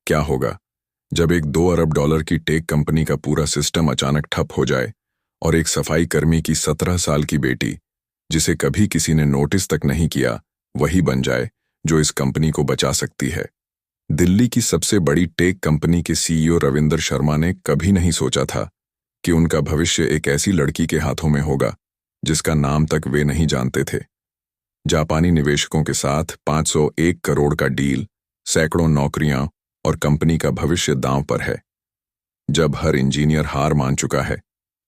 क्या होगा जब एक 2 अरब डॉलर की टेक कंपनी का पूरा सिस्टम अचानक ठप हो जाए और एक सफाई कर्मी की 17 साल की बेटी, जिसे कभी किसी ने नोटिस तक नहीं किया, वही बन जाए जो इस कंपनी को बचा सकती है। दिल्ली की सबसे बड़ी टेक कंपनी के सीईओ रविंदर शर्मा ने कभी नहीं सोचा था कि उनका भविष्य एक ऐसी लड़की के हाथों में होगा जिसका नाम तक वे नहीं जानते थे। जापानी निवेशकों के साथ 501 करोड़ का डील, सैकड़ों नौकरियां और कंपनी का भविष्य दांव पर है। जब हर इंजीनियर हार मान चुका है,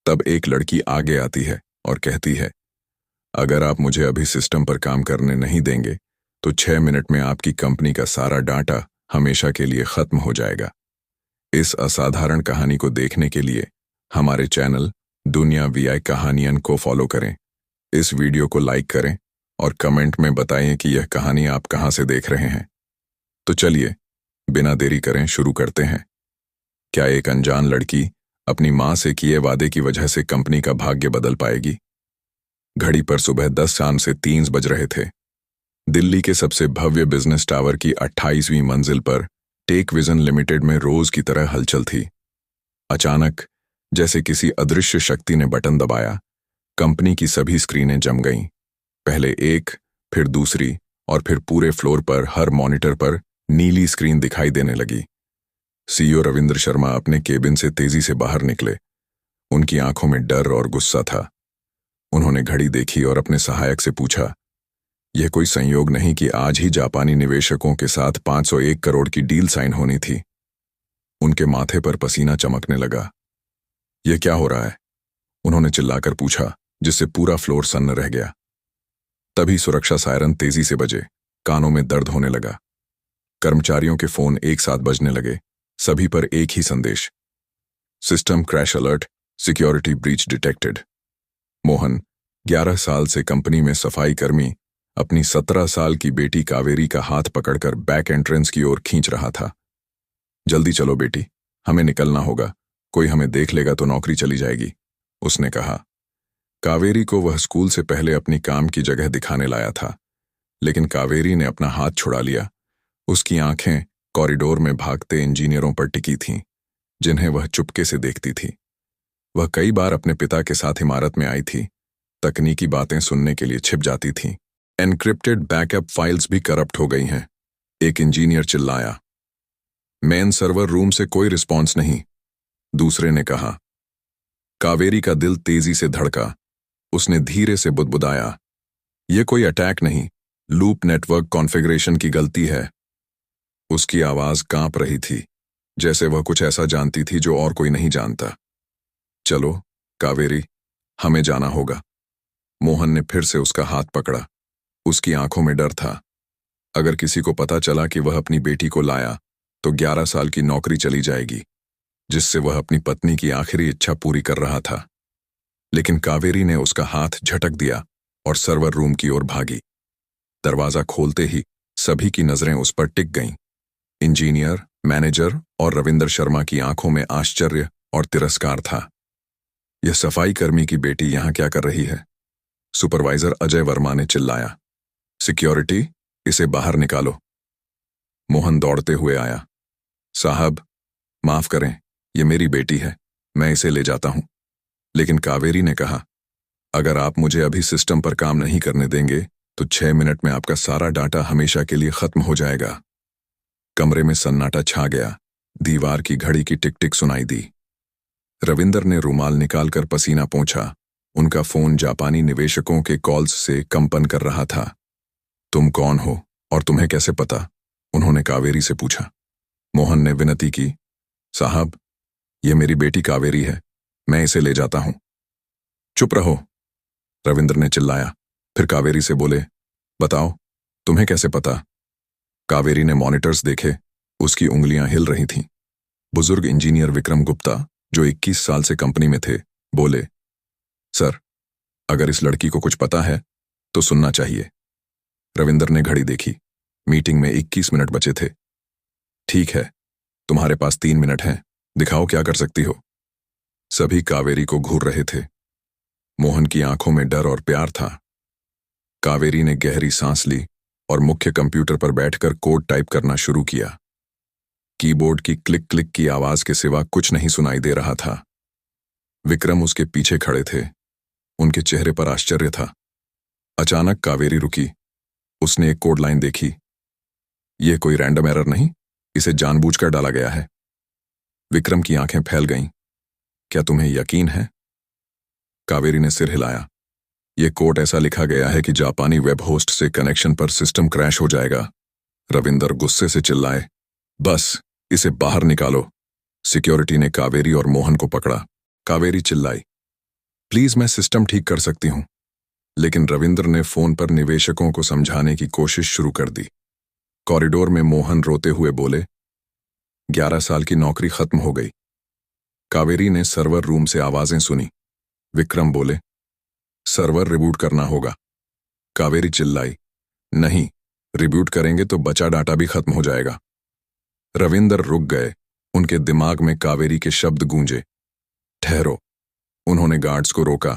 तब एक लड़की आगे आती है और कहती है, अगर आप मुझे अभी सिस्टम पर काम करने नहीं देंगे तो 6 मिनट में आपकी कंपनी का सारा डाटा हमेशा के लिए खत्म हो जाएगा। इस असाधारण कहानी को देखने के लिए हमारे चैनल दुनिया वीआई कहानियन को फॉलो करें। इस वीडियो को लाइक करें और कमेंट में बताएं कि यह कहानी आप कहां से देख रहे हैं। तो चलिए, बिना देरी करें शुरू करते हैं। क्या एक अनजान लड़की अपनी मां से किए वादे की वजह से कंपनी का भाग्य बदल पाएगी? घड़ी पर सुबह 10 शाम से 3 बज रहे थे। दिल्ली के सबसे भव्य बिजनेस टावर की 28वीं मंजिल पर टेक विजन लिमिटेड में रोज की तरह हलचल थी। अचानक, जैसे किसी अदृश्य शक्ति ने बटन दबाया, कंपनी की सभी स्क्रीनें जम गईं। पहले एक, फिर दूसरी और फिर पूरे फ्लोर पर हर मॉनिटर पर नीली स्क्रीन दिखाई देने लगी। सीईओ रविंद्र शर्मा अपने केबिन से तेजी से बाहर निकले। उनकी आंखों में डर और गुस्सा था। उन्होंने घड़ी देखी और अपने सहायक से पूछा, यह कोई संयोग नहीं कि आज ही जापानी निवेशकों के साथ 501 करोड़ की डील साइन होनी थी? उनके माथे पर पसीना चमकने लगा। यह क्या हो रहा है? उन्होंने चिल्लाकर पूछा, जिससे पूरा फ्लोर सन्न रह गया। तभी सुरक्षा सायरन तेजी से बजे। कानों में दर्द होने लगा। कर्मचारियों के फोन एक साथ बजने लगे, सभी पर एक ही संदेश, system crash alert, security breach detected. Mohan, 11 साल से कंपनी में सफाई कर्मी, अपनी 17 साल की बेटी कावेरी का हाथ पकड़कर बैक एंट्रेंस की ओर खींच रहा था। जल्दी चलो बेटी, हमें निकलना होगा, कोई हमें देख लेगा तो नौकरी चली जाएगी, उसने कहा। कावेरी को वह स्कूल से पहले अपनी काम की जगह दिखाने लाया था, लेकिन कावेरी ने अपना हाथ छुड़ा लिया। उसकी आंखें कॉरिडोर में भागते इंजीनियरों पर टिकी थीं, जिन्हें वह चुपके से देखती थी। वह कई बार अपने पिता के साथ इमारत में आई थी, तकनीकी बातें सुनने के लिए छिप जाती थीं। एनक्रिप्टेड बैकअप फाइल्स भी करप्ट हो गई हैं, एक इंजीनियर चिल्लाया। मेन सर्वर रूम से कोई रिस्पॉन्स नहीं, दूसरे ने कहा। कावेरी का दिल तेजी से धड़का। उसने धीरे से बुदबुदाया, यह कोई अटैक नहीं, लूप नेटवर्क कॉन्फ़िगरेशन की गलती है। उसकी आवाज कांप रही थी, जैसे वह कुछ ऐसा जानती थी जो और कोई नहीं जानता। चलो कावेरी, हमें जाना होगा। मोहन ने फिर से उसका हाथ पकड़ा। उसकी आंखों में डर था। अगर किसी को पता चला कि वह अपनी बेटी को लाया तो 11 साल की नौकरी चली जाएगी, जिससे वह अपनी पत्नी की आखिरी इच्छा पूरी कर रहा था। लेकिन कावेरी ने उसका हाथ झटक दिया और सर्वर रूम की ओर भागी। दरवाजा खोलते ही सभी की नजरें उस पर टिक गईं। इंजीनियर, मैनेजर और रविंदर शर्मा की आंखों में आश्चर्य और तिरस्कार था। यह सफाई कर्मी की बेटी यहां क्या कर रही है? सुपरवाइजर अजय वर्मा ने चिल्लाया। सिक्योरिटी, इसे बाहर निकालो। मोहन दौड़ते हुए आया। साहब, माफ करें, यह मेरी बेटी है, मैं इसे ले जाता हूं। लेकिन कावेरी ने कहा, अगर आप मुझे अभी सिस्टम पर काम नहीं करने देंगे तो 6 मिनट में आपका सारा डाटा हमेशा के लिए खत्म हो जाएगा। कमरे में सन्नाटा छा गया। दीवार की घड़ी की टिक टिक सुनाई दी। रविंदर ने रुमाल निकालकर पसीना पोंछा। उनका फोन जापानी निवेशकों के कॉल्स से कंपन कर रहा था। तुम कौन हो और तुम्हें कैसे पता? उन्होंने कावेरी से पूछा। मोहन ने विनती की, साहब, यह मेरी बेटी कावेरी है, मैं इसे ले जाता हूं। चुप रहो, रविंद्र ने चिल्लाया। फिर कावेरी से बोले, बताओ, तुम्हें कैसे पता? कावेरी ने मॉनिटर्स देखे। उसकी उंगलियां हिल रही थीं। बुजुर्ग इंजीनियर विक्रम गुप्ता, जो 21 साल से कंपनी में थे, बोले, सर, अगर इस लड़की को कुछ पता है तो सुनना चाहिए। रविंदर ने घड़ी देखी। मीटिंग में 21 मिनट बचे थे। ठीक है, तुम्हारे पास 3 मिनट हैं, दिखाओ क्या कर सकती हो। सभी कावेरी को घूर रहे थे। मोहन की आंखों में डर और प्यार था। कावेरी ने गहरी सांस ली और मुख्य कंप्यूटर पर बैठकर कोड टाइप करना शुरू किया। कीबोर्ड की क्लिक क्लिक की आवाज के सिवा कुछ नहीं सुनाई दे रहा था। विक्रम उसके पीछे खड़े थे। उनके चेहरे पर आश्चर्य था। अचानक कावेरी रुकी। उसने एक कोड लाइन देखी। यह कोई रैंडम एरर नहीं, इसे जानबूझकर डाला गया है। विक्रम की आंखें फैल गईं। क्या तुम्हें यकीन है? कावेरी ने सिर हिलाया। यह कोड ऐसा लिखा गया है कि जापानी वेब होस्ट से कनेक्शन पर सिस्टम क्रैश हो जाएगा। रविंदर गुस्से से चिल्लाए, बस इसे बाहर निकालो। सिक्योरिटी ने कावेरी और मोहन को पकड़ा। कावेरी चिल्लाई, प्लीज मैं सिस्टम ठीक कर सकती हूं। लेकिन रविंदर ने फोन पर निवेशकों को समझाने की कोशिश शुरू कर दी। कॉरिडोर में मोहन रोते हुए बोले, 11 साल की नौकरी खत्म हो गई। कावेरी ने सर्वर रूम से आवाजें सुनी। विक्रम बोले, सर्वर रिबूट करना होगा। कावेरी चिल्लाई, नहीं, रिबूट करेंगे तो बचा डाटा भी खत्म हो जाएगा। रविंदर रुक गए। उनके दिमाग में कावेरी के शब्द गूंजे। ठहरो। उन्होंने गार्ड्स को रोका।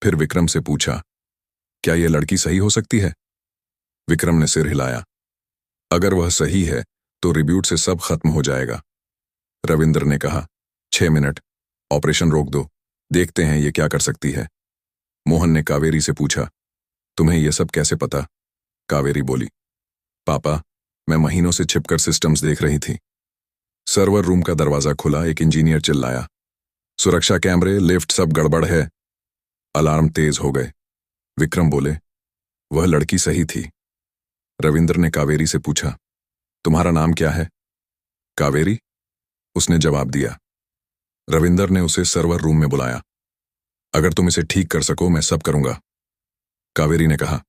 फिर विक्रम से पूछा, क्या यह लड़की सही हो सकती है? विक्रम ने सिर हिलाया। अगर वह सही है तो रिब्यूट से सब खत्म हो जाएगा। रविंदर ने कहा, 6 मिनट, ऑपरेशन रोक दो, देखते हैं ये क्या कर सकती है। मोहन ने कावेरी से पूछा, तुम्हें यह सब कैसे पता? कावेरी बोली, पापा, मैं महीनों से छिपकर सिस्टम्स देख रही थी। सर्वर रूम का दरवाजा खुला। एक इंजीनियर चिल्लाया, सुरक्षा कैमरे, लिफ्ट, सब गड़बड़ है। अलार्म तेज हो गए। विक्रम बोले, वह लड़की सही थी। रविंदर ने कावेरी से पूछा, तुम्हारा नाम क्या है? कावेरी, उसने जवाब दिया। रविंदर ने उसे सर्वर रूम में बुलाया। अगर तुम इसे ठीक कर सको मैं सब करूंगा। कावेरी ने कहा,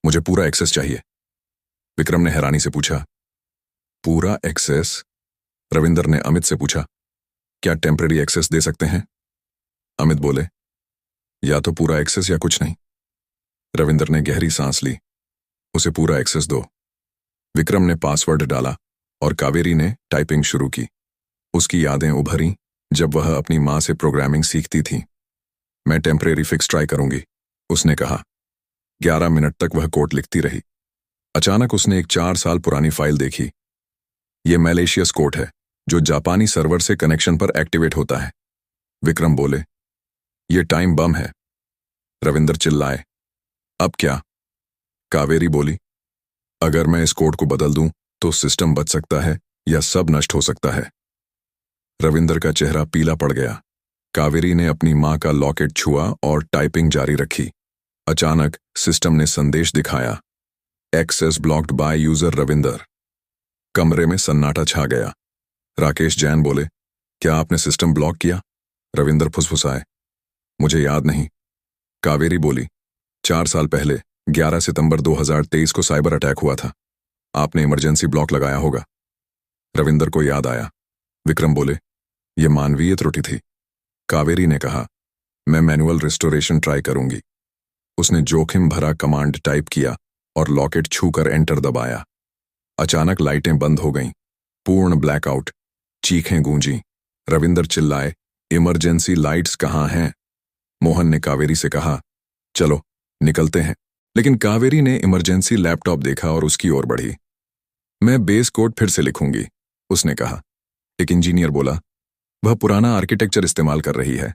मुझे पूरा एक्सेस चाहिए। विक्रम ने हैरानी से पूछा, पूरा एक्सेस? रविंदर ने अमित से पूछा, क्या टेम्परेरी एक्सेस दे सकते हैं? अमित बोले, या तो पूरा एक्सेस या कुछ नहीं। रविंदर ने गहरी सांस ली। उसे पूरा एक्सेस दो। विक्रम ने पासवर्ड डाला और कावेरी ने टाइपिंग शुरू की। उसकी यादें उभरी जब वह अपनी मां से प्रोग्रामिंग सीखती थी। मैं टेम्परेरी फिक्स ट्राई करूंगी, उसने कहा। 11 मिनट तक वह कोड लिखती रही। अचानक उसने एक 4 साल पुरानी फाइल देखी। यह मैलेशियस कोड है जो जापानी सर्वर से कनेक्शन पर एक्टिवेट होता है। विक्रम बोले, यह टाइम बम है। रविंदर चिल्लाए, अब क्या? कावेरी बोली, अगर मैं इस कोड को बदल दूं तो सिस्टम बच सकता है या सब नष्ट हो सकता है। रविंदर का चेहरा पीला पड़ गया। कावेरी ने अपनी मां का लॉकेट छुआ और टाइपिंग जारी रखी। अचानक सिस्टम ने संदेश दिखाया, access blocked by user Ravinder. कमरे में सन्नाटा छा गया। राकेश जैन बोले, क्या आपने सिस्टम ब्लॉक किया? रविंदर फुसफुसाए, मुझे याद नहीं। कावेरी बोली, 4 साल पहले 11 सितंबर 2023 को साइबर अटैक हुआ था। आपने इमरजेंसी ब्लॉक लगाया होगा। रविंदर को याद आया। विक्रम बोले, यह मानवीय त्रुटि थी। कावेरी ने कहा, मैं मैनुअल रिस्टोरेशन ट्राई करूंगी। उसने जोखिम भरा कमांड टाइप किया और लॉकेट छूकर एंटर दबाया। अचानक लाइटें बंद हो गईं। पूर्ण ब्लैकआउट। चीखें गूंजी। रविंदर चिल्लाए, इमरजेंसी लाइट्स कहां हैं? मोहन ने कावेरी से कहा, चलो निकलते हैं। लेकिन कावेरी ने इमरजेंसी लैपटॉप देखा और उसकी ओर बढ़ी। मैं बेस कोड फिर से लिखूंगी, उसने कहा। एक इंजीनियर बोला, वह पुराना आर्किटेक्चर इस्तेमाल कर रही है।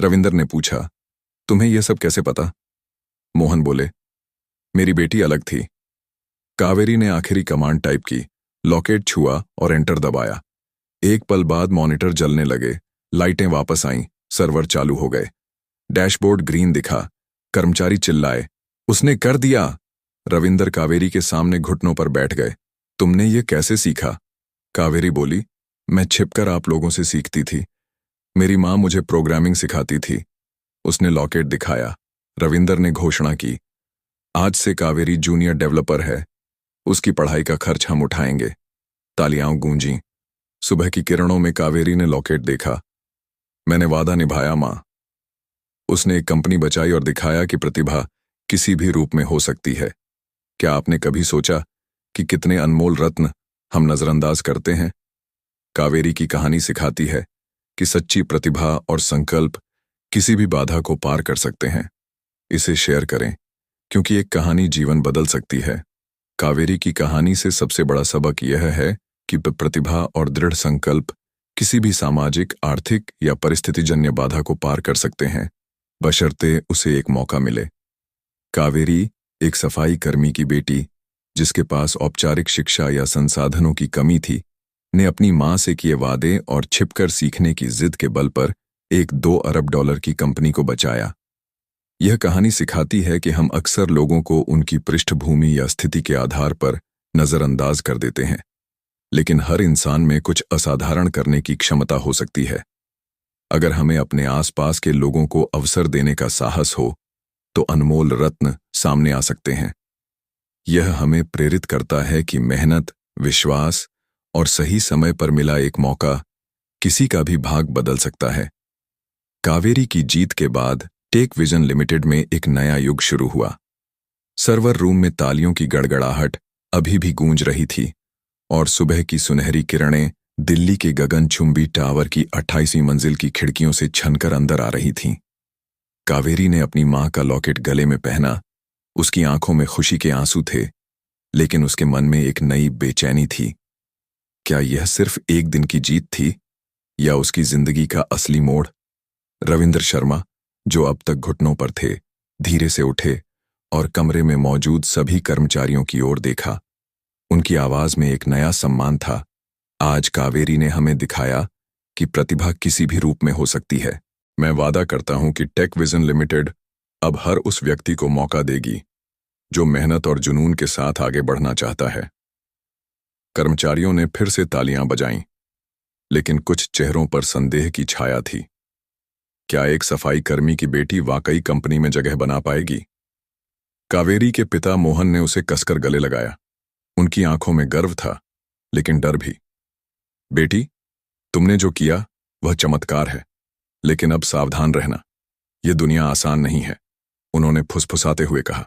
रविंदर ने पूछा, तुम्हें यह सब कैसे पता? मोहन बोले, मेरी बेटी अलग थी। कावेरी ने आखिरी कमांड टाइप की, लॉकेट छुआ और एंटर दबाया। एक पल बाद मॉनिटर जलने लगे, लाइटें वापस आईं, सर्वर चालू हो गए। डैशबोर्ड ग्रीन दिखा। कर्मचारी चिल्लाए, उसने कर दिया। रविंदर कावेरी के सामने घुटनों पर बैठ गए। तुमने ये कैसे सीखा? कावेरी बोली, मैं छिपकर आप लोगों से सीखती थी। मेरी मां मुझे प्रोग्रामिंग सिखाती थी। उसने लॉकेट दिखाया। रविंदर ने घोषणा की, आज से कावेरी जूनियर डेवलपर है। उसकी पढ़ाई का खर्च हम उठाएंगे। तालियां गूंजी। सुबह की किरणों में कावेरी ने लॉकेट देखा। मैंने वादा निभाया मां। उसने एक कंपनी बचाई और दिखाया कि प्रतिभा किसी भी रूप में हो सकती है। क्या आपने कभी सोचा कि कितने अनमोल रत्न हम नजरअंदाज करते हैं? कावेरी की कहानी सिखाती है कि सच्ची प्रतिभा और संकल्प किसी भी बाधा को पार कर सकते हैं। इसे शेयर करें, क्योंकि एक कहानी जीवन बदल सकती है। कावेरी की कहानी से सबसे बड़ा सबक यह है कि प्रतिभा और दृढ़ संकल्प किसी भी सामाजिक, आर्थिक या परिस्थितिजन्य बाधा को पार कर सकते हैं, बशर्ते उसे एक मौका मिले। कावेरी, एक सफाई कर्मी की बेटी, जिसके पास औपचारिक शिक्षा या संसाधनों की कमी थी, ने अपनी मां से किए वादे और छिपकर सीखने की जिद के बल पर एक 2 अरब डॉलर की कंपनी को बचाया। यह कहानी सिखाती है कि हम अक्सर लोगों को उनकी पृष्ठभूमि या स्थिति के आधार पर नजरअंदाज कर देते हैं, लेकिन हर इंसान में कुछ असाधारण करने की क्षमता हो सकती है। अगर हमें अपने आसपास के लोगों को अवसर देने का साहस हो, तो अनमोल रत्न सामने आ सकते हैं। यह हमें प्रेरित करता है कि मेहनत, विश्वास और सही समय पर मिला एक मौका किसी का भी भाग बदल सकता है। कावेरी की जीत के बाद टेक विजन लिमिटेड में एक नया युग शुरू हुआ। सर्वर रूम में तालियों की गड़गड़ाहट अभी भी गूंज रही थी और सुबह की सुनहरी किरणें दिल्ली के गगनचुंबी टावर की 28वीं मंजिल की खिड़कियों से छनकर अंदर आ रही थीं। कावेरी ने अपनी मां का लॉकेट गले में पहना। उसकी आंखों में खुशी के आंसू थे, लेकिन उसके मन में एक नई बेचैनी थी। क्या यह सिर्फ एक दिन की जीत थी या उसकी जिंदगी का असली मोड़? रविंद्र शर्मा, जो अब तक घुटनों पर थे, धीरे से उठे और कमरे में मौजूद सभी कर्मचारियों की ओर देखा। उनकी आवाज में एक नया सम्मान था। आज कावेरी ने हमें दिखाया कि प्रतिभा किसी भी रूप में हो सकती है। मैं वादा करता हूं कि टेक विजन लिमिटेड अब हर उस व्यक्ति को मौका देगी जो मेहनत और जुनून के साथ आगे बढ़ना चाहता है। कर्मचारियों ने फिर से तालियां बजाईं, लेकिन कुछ चेहरों पर संदेह की छाया थी। क्या एक सफाई कर्मी की बेटी वाकई कंपनी में जगह बना पाएगी? कावेरी के पिता मोहन ने उसे कसकर गले लगाया। उनकी आंखों में गर्व था, लेकिन डर भी। बेटी, तुमने जो किया वह चमत्कार है, लेकिन अब सावधान रहना। यह दुनिया आसान नहीं है, उन्होंने फुसफुसाते हुए कहा।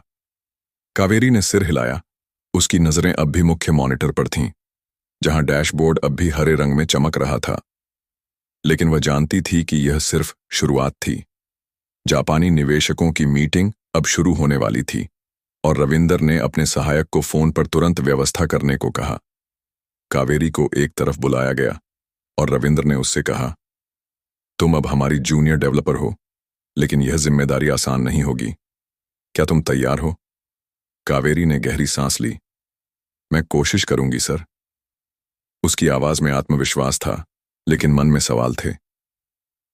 कावेरी ने सिर हिलाया। उसकी नजरें अब भी मुख्य मॉनिटर पर थीं, जहां डैशबोर्ड अब भी हरे रंग में चमक रहा था। लेकिन वह जानती थी कि यह सिर्फ शुरुआत थी। जापानी निवेशकों की मीटिंग अब शुरू होने वाली थी और रविंदर ने अपने सहायक को फोन पर तुरंत व्यवस्था करने को कहा। कावेरी को एक तरफ बुलाया गया और रविंदर ने उससे कहा, तुम अब हमारी जूनियर डेवलपर हो, लेकिन यह जिम्मेदारी आसान नहीं होगी। क्या तुम तैयार हो? कावेरी ने गहरी सांस ली। मैं कोशिश करूंगी सर। उसकी आवाज में आत्मविश्वास था, लेकिन मन में सवाल थे।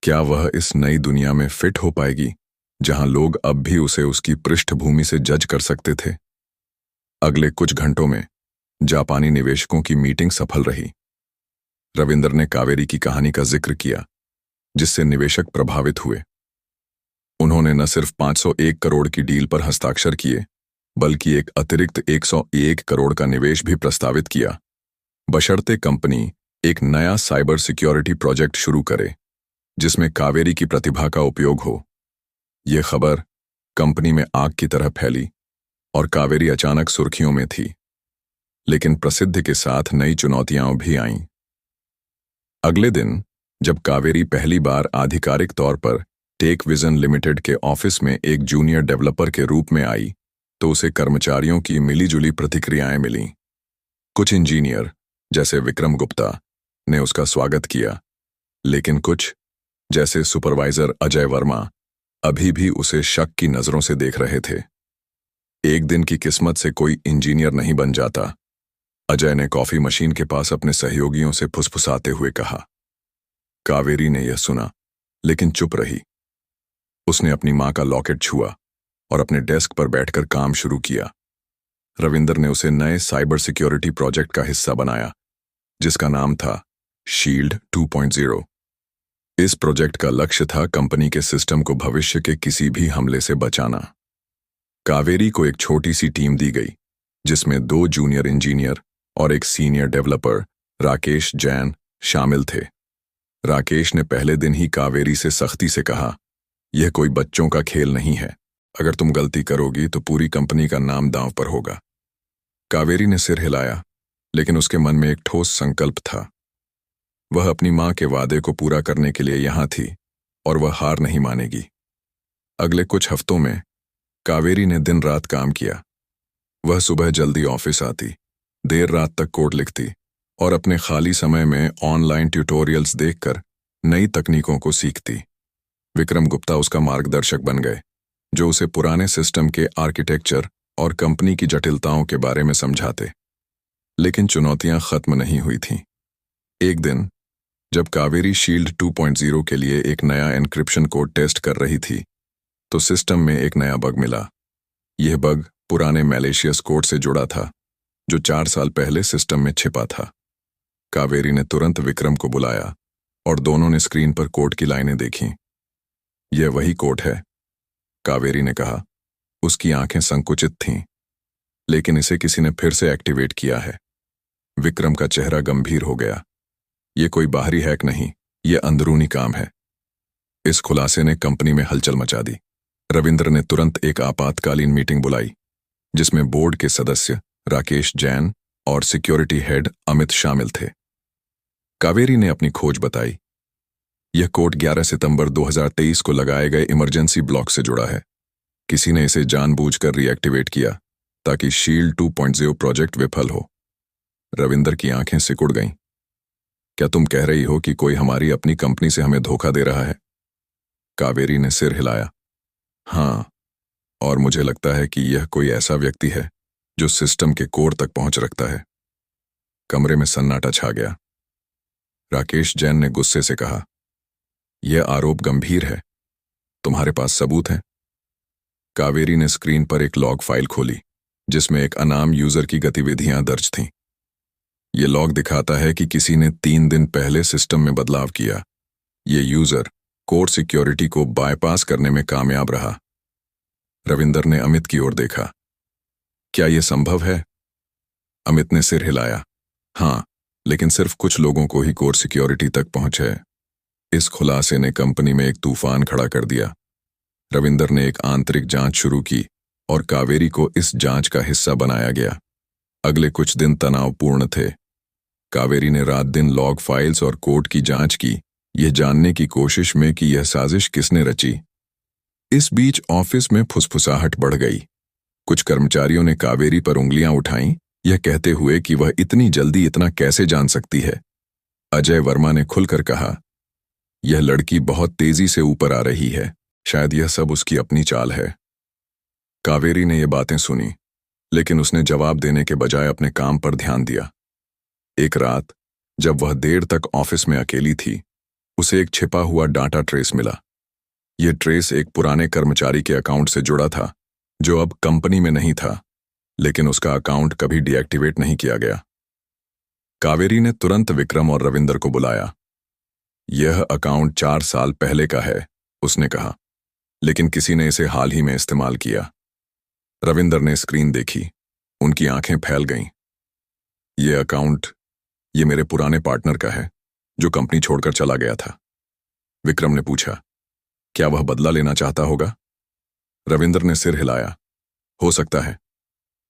क्या वह इस नई दुनिया में फिट हो पाएगी, जहां लोग अब भी उसे उसकी पृष्ठभूमि से जज कर सकते थे? अगले कुछ घंटों में जापानी निवेशकों की मीटिंग सफल रही। रविंदर ने कावेरी की कहानी का जिक्र किया, जिससे निवेशक प्रभावित हुए। उन्होंने न सिर्फ 501 करोड़ की डील पर हस्ताक्षर किए, बल्कि एक अतिरिक्त 101 करोड़ का निवेश भी प्रस्तावित किया, बशर्ते कंपनी एक नया साइबर सिक्योरिटी प्रोजेक्ट शुरू करे, जिसमें कावेरी की प्रतिभा का उपयोग हो। यह खबर कंपनी में आग की तरह फैली और कावेरी अचानक सुर्खियों में थी। लेकिन प्रसिद्धि के साथ नई चुनौतियां भी आईं। अगले दिन जब कावेरी पहली बार आधिकारिक तौर पर टेक विजन लिमिटेड के ऑफिस में एक जूनियर डेवलपर के रूप में आई, तो उसे कर्मचारियों की मिलीजुली प्रतिक्रियाएं मिलीं। कुछ इंजीनियर, जैसे विक्रम गुप्ता, ने उसका स्वागत किया, लेकिन कुछ, जैसे सुपरवाइजर अजय वर्मा, अभी भी उसे शक की नजरों से देख रहे थे। एक दिन की किस्मत से कोई इंजीनियर नहीं बन जाता, अजय ने कॉफी मशीन के पास अपने सहयोगियों से फुसफुसाते हुए कहा। कावेरी ने यह सुना, लेकिन चुप रही। उसने अपनी मां का लॉकेट छुआ और अपने डेस्क पर बैठकर काम शुरू किया। रविंदर ने उसे नए साइबर सिक्योरिटी प्रोजेक्ट का हिस्सा बनाया, जिसका नाम था शील्ड 2.0। इस प्रोजेक्ट का लक्ष्य था कंपनी के सिस्टम को भविष्य के किसी भी हमले से बचाना। कावेरी को एक छोटी सी टीम दी गई, जिसमें 2 जूनियर इंजीनियर और एक सीनियर डेवलपर, राकेश जैन, शामिल थे। राकेश ने पहले दिन ही कावेरी से सख्ती से कहा, यह कोई बच्चों का खेल नहीं है। अगर तुम गलती करोगी तो पूरी कंपनी का नाम दांव पर होगा। कावेरी ने सिर हिलाया, लेकिन उसके मन में एक ठोस संकल्प था। वह अपनी मां के वादे को पूरा करने के लिए यहां थी और वह हार नहीं मानेगी। अगले कुछ हफ्तों में कावेरी ने दिन रात काम किया। वह सुबह जल्दी ऑफिस आती, देर रात तक कोड लिखती और अपने खाली समय में ऑनलाइन ट्यूटोरियल्स देखकर नई तकनीकों को सीखती। विक्रम गुप्ता उसका मार्गदर्शक बन गए, जो उसे पुराने सिस्टम के आर्किटेक्चर और कंपनी की जटिलताओं के बारे में समझाते। लेकिन चुनौतियां खत्म नहीं हुई थीं। एक दिन जब कावेरी शील्ड 2.0 के लिए एक नया एन्क्रिप्शन कोड टेस्ट कर रही थी, तो सिस्टम में एक नया बग मिला। यह बग पुराने मैलिशियस कोड से जुड़ा था, जो 4 साल पहले सिस्टम में छिपा था। कावेरी ने तुरंत विक्रम को बुलाया और दोनों ने स्क्रीन पर कोड की लाइनें देखीं। यह वही कोड है, कावेरी ने कहा। उसकी आंखें संकुचित थीं, लेकिन इसे किसी ने फिर से एक्टिवेट किया है। विक्रम का चेहरा गंभीर हो गया। यह कोई बाहरी हैक नहीं, यह अंदरूनी काम है। इस खुलासे ने कंपनी में हलचल मचा दी। रविंद्र ने तुरंत एक आपातकालीन मीटिंग बुलाई, जिसमें बोर्ड के सदस्य राकेश जैन और सिक्योरिटी हेड अमित शामिल थे। कावेरी ने अपनी खोज बताई। यह कोड 11 सितंबर 2023 को लगाए गए इमरजेंसी ब्लॉक से जुड़ा है। किसी ने इसे जानबूझकर रीएक्टिवेट किया ताकि शील्ड 2.0 प्रोजेक्ट विफल हो। रविंद्र की आंखें सिकुड़ गईं। क्या तुम कह रही हो कि कोई हमारी अपनी कंपनी से हमें धोखा दे रहा है? कावेरी ने सिर हिलाया। हाँ, और मुझे लगता है कि यह कोई ऐसा व्यक्ति है जो सिस्टम के कोर तक पहुंच रखता है। कमरे में सन्नाटा छा गया। राकेश जैन ने गुस्से से कहा, यह आरोप गंभीर है। तुम्हारे पास सबूत है? कावेरी ने स्क्रीन पर एक लॉग फाइल खोली, जिसमें एक अनाम यूजर की गतिविधियां दर्ज थीं। यह लॉग दिखाता है कि किसी ने 3 दिन पहले सिस्टम में बदलाव किया। यह यूजर कोर सिक्योरिटी को बायपास करने में कामयाब रहा। रविंदर ने अमित की ओर देखा। क्या यह संभव है? अमित ने सिर हिलाया। हाँ, लेकिन सिर्फ कुछ लोगों को ही कोर सिक्योरिटी तक पहुंच है। इस खुलासे ने कंपनी में एक तूफान खड़ा कर दिया। रविंदर ने एक आंतरिक जांच शुरू की और कावेरी को इस जांच का हिस्सा बनाया गया। अगले कुछ दिन तनावपूर्ण थे। कावेरी ने रात दिन लॉग फाइल्स और कोड की जांच की, यह जानने की कोशिश में कि यह साजिश किसने रची। इस बीच ऑफिस में फुसफुसाहट बढ़ गई। कुछ कर्मचारियों ने कावेरी पर उंगलियां उठाईं, यह कहते हुए कि वह इतनी जल्दी इतना कैसे जान सकती है। अजय वर्मा ने खुलकर कहा, यह लड़की बहुत तेजी से ऊपर आ रही है, शायद यह सब उसकी अपनी चाल है। कावेरी ने यह बातें सुनी, लेकिन उसने जवाब देने के बजाय अपने काम पर ध्यान दिया। एक रात जब वह देर तक ऑफिस में अकेली थी, उसे एक छिपा हुआ डाटा ट्रेस मिला। यह ट्रेस एक पुराने कर्मचारी के अकाउंट से जुड़ा था, जो अब कंपनी में नहीं था, लेकिन उसका अकाउंट कभी डीएक्टिवेट नहीं किया गया। कावेरी ने तुरंत विक्रम और रविंदर को बुलाया। यह अकाउंट 4 साल पहले का है, उसने कहा, लेकिन किसी ने इसे हाल ही में इस्तेमाल किया। रविंदर ने स्क्रीन देखी। उनकी आंखें फैल गईं। यह अकाउंट यह मेरे पुराने पार्टनर का है, जो कंपनी छोड़कर चला गया था। विक्रम ने पूछा, क्या वह बदला लेना चाहता होगा? रविंदर ने सिर हिलाया। हो सकता है,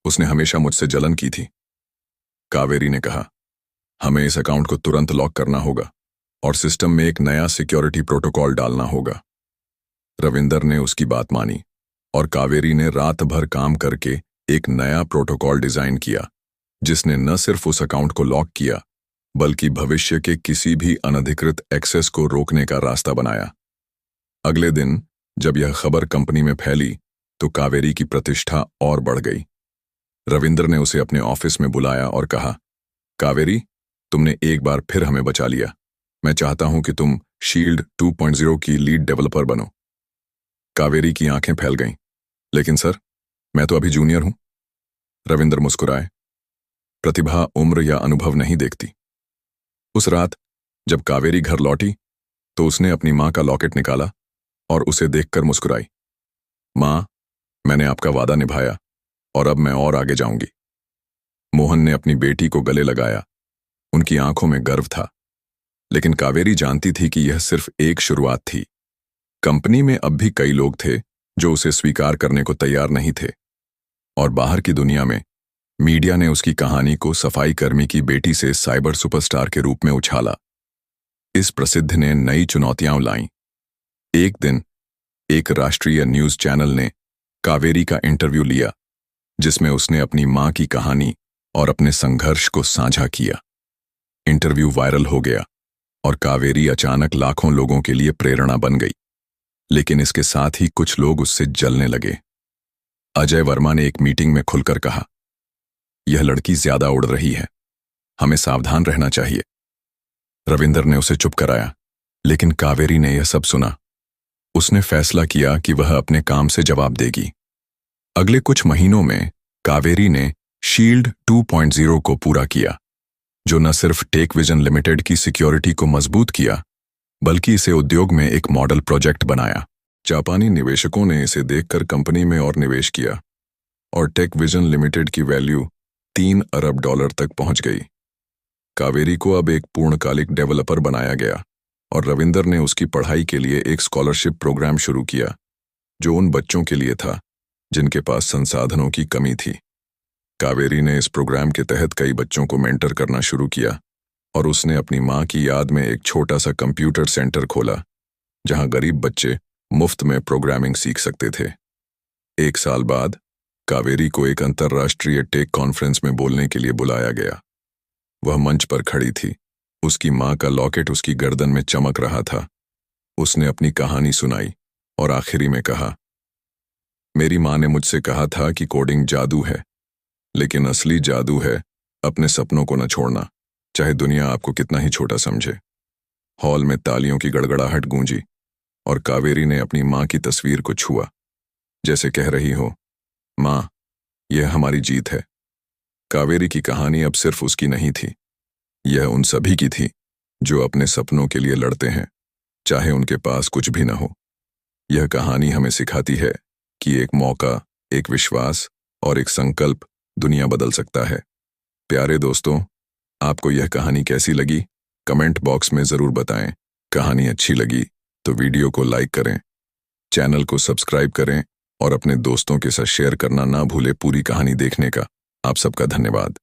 उसने हमेशा मुझसे जलन की थी। कावेरी ने कहा, हमें इस अकाउंट को तुरंत लॉक करना होगा और सिस्टम में एक नया सिक्योरिटी प्रोटोकॉल डालना होगा। रविंदर ने उसकी बात मानी और कावेरी ने रात भर काम करके एक नया प्रोटोकॉल डिजाइन किया, जिसने न सिर्फ उस अकाउंट को लॉक किया, बल्कि भविष्य के किसी भी अनधिकृत एक्सेस को रोकने का रास्ता बनाया। अगले दिन जब यह खबर कंपनी में फैली, तो कावेरी की प्रतिष्ठा और बढ़ गई। रविंदर ने उसे अपने ऑफिस में बुलाया और कहा, कावेरी, तुमने एक बार फिर हमें बचा लिया। मैं चाहता हूं कि तुम शील्ड 2.0 की लीड डेवलपर बनो। कावेरी की आंखें फैल गईं। लेकिन सर, मैं तो अभी जूनियर हूं। रविंदर मुस्कुराए। प्रतिभा उम्र या अनुभव नहीं देखती। उस रात जब कावेरी घर लौटी, तो उसने अपनी मां का लॉकेट निकाला और उसे देखकर मुस्कुराई। मां, मैंने आपका वादा निभाया और अब मैं और आगे जाऊंगी। मोहन ने अपनी बेटी को गले लगाया। उनकी आंखों में गर्व था, लेकिन कावेरी जानती थी कि यह सिर्फ एक शुरुआत थी। कंपनी में अब भी कई लोग थे जो उसे स्वीकार करने को तैयार नहीं थे, और बाहर की दुनिया में मीडिया ने उसकी कहानी को सफाई कर्मी की बेटी से साइबर सुपरस्टार के रूप में उछाला। इस प्रसिद्ध ने नई चुनौतियां लाईं। एक दिन एक राष्ट्रीय न्यूज चैनल ने कावेरी का इंटरव्यू लिया, जिसमें उसने अपनी मां की कहानी और अपने संघर्ष को साझा किया। इंटरव्यू वायरल हो गया और कावेरी अचानक लाखों लोगों के लिए प्रेरणा बन गई। लेकिन इसके साथ ही कुछ लोग उससे जलने लगे। अजय वर्मा ने एक मीटिंग में खुलकर कहा, यह लड़की ज्यादा उड़ रही है, हमें सावधान रहना चाहिए। रविंदर ने उसे चुप कराया, लेकिन कावेरी ने यह सब सुना। उसने फैसला किया कि वह अपने काम से जवाब देगी। अगले कुछ महीनों में कावेरी ने शील्ड 2.0 को पूरा किया, जो न सिर्फ टेक विजन लिमिटेड की सिक्योरिटी को मजबूत किया, बल्कि इसे उद्योग में एक मॉडल प्रोजेक्ट बनाया। जापानी निवेशकों ने इसे देखकर कंपनी में और निवेश किया और टेक विजन लिमिटेड की वैल्यू $3 अरब तक पहुंच गई। कावेरी को अब एक पूर्णकालिक डेवलपर बनाया गया और रविंदर ने उसकी पढ़ाई के लिए एक स्कॉलरशिप प्रोग्राम शुरू किया, जो उन बच्चों के लिए था जिनके पास संसाधनों की कमी थी। कावेरी ने इस प्रोग्राम के तहत कई बच्चों को मेंटर करना शुरू किया और उसने अपनी मां की याद में एक छोटा सा कंप्यूटर सेंटर खोला, जहां गरीब बच्चे मुफ्त में प्रोग्रामिंग सीख सकते थे। 1 साल बाद कावेरी को एक अंतर्राष्ट्रीय टेक कॉन्फ्रेंस में बोलने के लिए बुलाया गया। वह मंच पर खड़ी थी, उसकी मां का लॉकेट उसकी गर्दन में चमक रहा था। उसने अपनी कहानी सुनाई और आखिरी में कहा, मेरी मां ने मुझसे कहा था कि कोडिंग जादू है, लेकिन असली जादू है अपने सपनों को न छोड़ना, चाहे दुनिया आपको कितना ही छोटा समझे। हॉल में तालियों की गड़गड़ाहट गूंजी और कावेरी ने अपनी मां की तस्वीर को छुआ, जैसे कह रही हो, मां, यह हमारी जीत है। कावेरी की कहानी अब सिर्फ उसकी नहीं थी, यह उन सभी की थी जो अपने सपनों के लिए लड़ते हैं, चाहे उनके पास कुछ भी न हो। यह कहानी हमें सिखाती है कि एक मौका, एक विश्वास और एक संकल्प दुनिया बदल सकता है। प्यारे दोस्तों, आपको यह कहानी कैसी लगी? कमेंट बॉक्स में जरूर बताएं। कहानी अच्छी लगी तो वीडियो को लाइक करें, चैनल को सब्सक्राइब करें और अपने दोस्तों के साथ शेयर करना ना भूलें। पूरी कहानी देखने का आप सबका धन्यवाद।